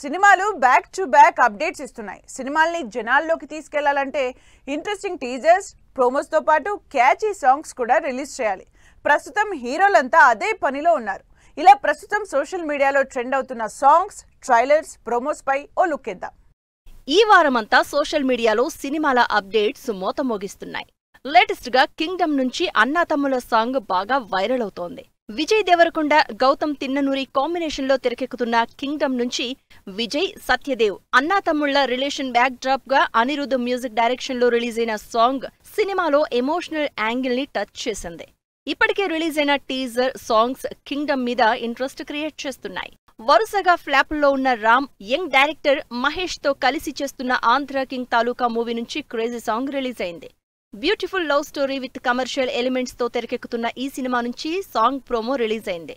సినిమాలు back to back updates ఇస్తున్నాయి. సినిమాల్ని జనాల్లోకి తీసుకెళ్లాలంటే ఇంట్రెస్టింగ్ టీజర్స్, ప్రోమోస్ తో పాటు క్యాచీ సాంగ్స్ కూడా రిలీజ్ చేయాలి. ప్రస్తుతం హీరోలంతా అదే పనిలో ఉన్నారు. ఇలా ప్రస్తుతం సోషల్ మీడియాలో ట్రెండ్ అవుతున్న సాంగ్స్, ట్రైలర్స్, ప్రోమోస్ పై ఓ లుక్ ఇద్దాం. ఈ వారమంతా సోషల్ మీడియాలో సినిమాల అప్డేట్స్ మోతమోగిస్తున్నాయి. లేటెస్ట్ గా కింగ్డమ్ నుంచి అన్నాతమ్ముల సాంగ్ బాగా వైరల్ అవుతోంది. విజయ్ దేవరకొండ, గౌతమ్ తిన్ననూరి కాంబినేషన్ లో తెరకెక్కుతున్న కింగ్డమ్ నుంచి విజయ్, సత్యదేవ్ అన్నాతమ్ముళ్ల రిలేషన్ బ్యాక్ డ్రాప్ గా అనిరుద్ధ్ మ్యూజిక్ డైరెక్షన్ లో రిలీజ్ అయిన సాంగ్ సినిమాలో ఎమోషనల్ యాంగిల్ ని టచ్ చేసింది. ఇప్పటికే రిలీజ్ అయిన టీజర్, సాంగ్స్ కింగ్డమ్ మీద ఇంట్రెస్ట్ క్రియేట్ చేస్తున్నాయి. వరుసగా ఫ్లాపుల్లో ఉన్న రామ్, యంగ్ డైరెక్టర్ మహేష్ తో కలిసి చేస్తున్న ఆంధ్ర కింగ్ తాలూకా మూవీ నుంచి క్రేజీ సాంగ్ రిలీజ్ అయింది. Beautiful love story with commercial elements తో తెరకెక్కుతున్న ఈ సినిమా నుంచి సాంగ్ ప్రోమో రిలీజ్ అయింది.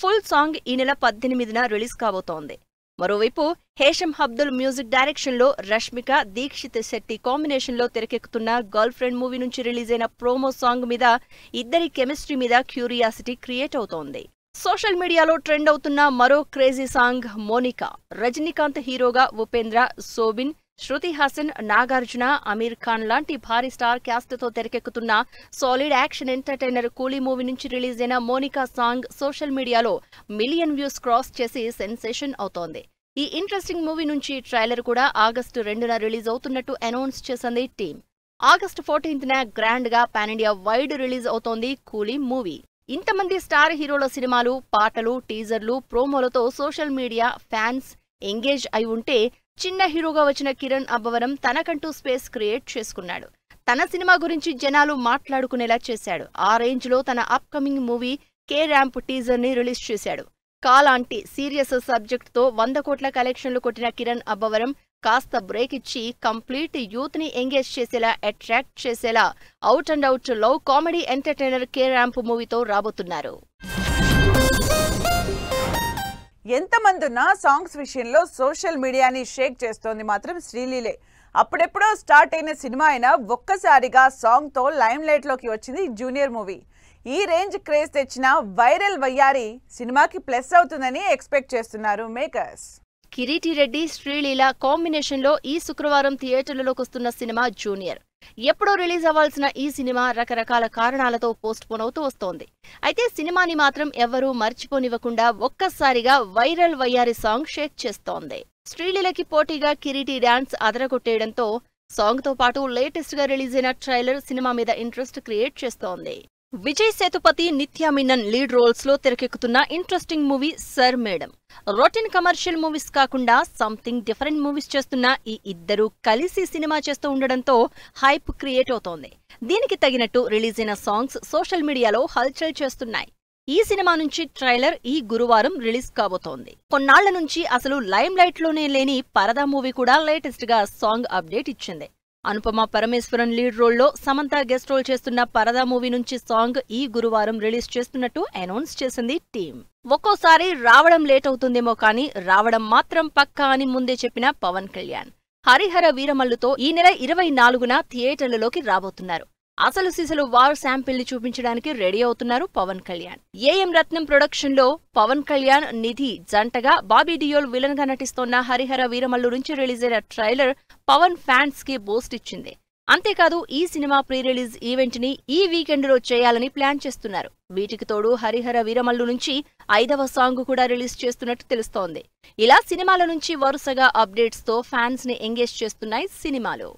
ఫుల్ సాంగ్ ఈ నెల 18న రిలీజ్ కాబోతోంది. మరోవైపు హేషం అబ్దుల్ మ్యూజిక్ డైరెక్షన్ లో రష్మిక, దీక్షిత్ శెట్టి కాంబినేషన్ లో తెరకెక్కుతున్న గర్ల్ ఫ్రెండ్ మూవీ నుంచి రిలీజ్ అయిన ప్రోమో సాంగ్ మీద ఇద్దరి కెమిస్ట్రీ మీద క్యూరియాసిటీ క్రియేట్ అవుతోంది. సోషల్ మీడియాలో ట్రెండ్ అవుతున్న మరో క్రేజీ సాంగ్ మోనికా. రజనీకాంత్ హీరోగా ఉపేంద్ర, సోబిన్, శృతి హాసన్, నాగార్జున, అమీర్ ఖాన్ లాంటి భారీ స్టార్ క్యాస్ట్ తో తెరకెక్కుతున్న సాలిడ్ యాక్షన్ ఎంటర్టైనర్ కూలీ మూవీ నుంచి రిలీజ్ అయిన మోనికా సాంగ్ సోషల్ మీడియాలో మిలియన్ వ్యూస్ క్రాస్ చేసి సెన్సేషన్ అవుతోంది. ఈ ఇంట్రెస్టింగ్ మూవీ నుంచి ట్రైలర్ కూడా ఆగస్టు 2న రిలీజ్ అవుతున్నట్టు అనౌన్స్ చేసింది టీమ్. ఆగస్టు 14న గ్రాండ్ గా పాన్ ఇండియా వైడ్ రిలీజ్ అవుతోంది కూలీ మూవీ. ఇంతమంది స్టార్ హీరోల సినిమాలు, పాటలు, టీజర్లు, ప్రోమోలతో సోషల్ మీడియా ఫ్యాన్స్ ఎంగేజ్ అయి ఉంటే చిన్న హీరోగా వచ్చిన కిరణ్ అబ్బవరం తనకంటూ స్పేస్ క్రియేట్ చేసుకున్నాడు. తన సినిమా గురించి జనాలు మాట్లాడుకునేలా చేశాడు. ఆ రేంజ్ లో తన upcoming movie K ramp teaser ని రిలీజ్ చేశాడు. కాలాంటి సీరియస్ సబ్జెక్ట్ తో 100 కోట్ల కలెక్షన్లు కొట్టిన కిరణ్ అబ్బవరం కాస్త బ్రేక్ ఇచ్చి కంప్లీట్ యూత్ ని ఎంగేజ్ చేసేలా, అట్రాక్ట్ చేసేలా out and out love comedy entertainer K ramp మూవీతో రాబోతున్నారు. ఎంతమందున్నా సాంగ్స్ విషయంలో సోషల్ మీడియాని షేక్ చేస్తోంది మాత్రం శ్రీలీలే. అప్పుడెప్పుడో స్టార్ట్ అయిన సినిమా అయినా ఒక్కసారిగా సాంగ్ తో లైమ్ లైట్ లోకి వచ్చింది జూనియర్ మూవీ. ఈ రేంజ్ క్రేజ్ తెచ్చిన వైరల్ వయ్యారి సినిమాకి ప్లస్ అవుతుందని ఎక్స్పెక్ట్ చేస్తున్నారు మేకర్స్. కిరీటి రెడ్డి, శ్రీలీల కాంబినేషన్ లో ఈ శుక్రవారం థియేటర్లలోకి వస్తున్న సినిమా జూనియర్. ఎప్పుడో రిలీజ్ అవ్వాల్సిన ఈ సినిమా రకరకాల కారణాలతో పోస్ట్ పోన్ అవుతూ వస్తోంది. అయితే సినిమాని మాత్రం ఎవ్వరూ మర్చిపోనివ్వకుండా ఒక్కసారిగా వైరల్ వయ్యారి సాంగ్ షేక్ చేస్తోంది. శ్రీలీలకి పోటీగా కిరీటి డాన్స్ అదరగొట్టేయడంతో సాంగ్ తో పాటు లేటెస్ట్ గా రిలీజ్ అయిన ట్రైలర్ సినిమా మీద ఇంట్రెస్ట్ క్రియేట్ చేస్తోంది. విజయ్ సేతుపతి, నిత్యా మీనన్ లీడ్ రోల్స్ లో తెరకెక్కుతున్న interesting movie sir madam. Routine commercial movies కాకుండా సంథింగ్ డిఫరెంట్ మూవీస్ చేస్తున్న ఈ ఇద్దరు కలిసి సినిమా చేస్తూ ఉండడంతో హైప్ క్రియేట్ అవుతోంది. దీనికి తగినట్టు రిలీజ్ అయిన సాంగ్స్ సోషల్ మీడియాలో హల్చల్ చేస్తున్నాయి. ఈ సినిమా నుంచి ట్రైలర్ ఈ గురువారం రిలీజ్ కాబోతోంది. కొన్నాళ్ల నుంచి అసలు లైమ్ లైట్ లోనే లేని పరదా మూవీ కూడా లేటెస్ట్ గా సాంగ్ అప్డేట్ ఇచ్చింది. అనుపమ పరమేశ్వరన్ లీడ్ రోల్లో సమంత గెస్ట్ రోల్ చేస్తున్న పరదా మూవీ నుంచి సాంగ్ ఈ గురువారం రిలీజ్ చేస్తున్నట్టు అనౌన్స్ చేసింది టీమ్. ఒక్కోసారి రావడం లేట్ అవుతుందేమో కానీ రావడం మాత్రం పక్కా అని ముందే చెప్పిన పవన్ కళ్యాణ్ హరిహర వీరమల్లుతో ఈ నెల 24న థియేటర్లలోకి రాబోతున్నారు. అసలు సిసలు వార్ శాంపిల్ ని చూపించడానికి రెడీ అవుతున్నారు పవన్ కళ్యాణ్. ఏఎం రత్నం ప్రొడక్షన్ లో పవన్ కళ్యాణ్, నిధి జంటగా బాబీ డియోల్ విలన్ గా నటిస్తోన్న హరిహర వీరమల్లు నుంచి రిలీజ్ అయిన ట్రైలర్ పవన్ ఫ్యాన్స్ కి బూస్ట్ ఇచ్చింది. అంతేకాదు ఈ సినిమా ప్రీ రిలీజ్ ఈవెంట్ ని ఈ వీకెండ్ లో చేయాలని ప్లాన్ చేస్తున్నారు. వీటికి తోడు హరిహర వీరమల్లు నుంచి 5వ సాంగ్ కూడా రిలీజ్ చేస్తున్నట్టు తెలుస్తోంది. ఇలా సినిమాల నుంచి వరుసగా అప్డేట్స్ తో ఫ్యాన్స్ ని ఎంగేజ్ చేస్తున్నాయి సినిమాలు.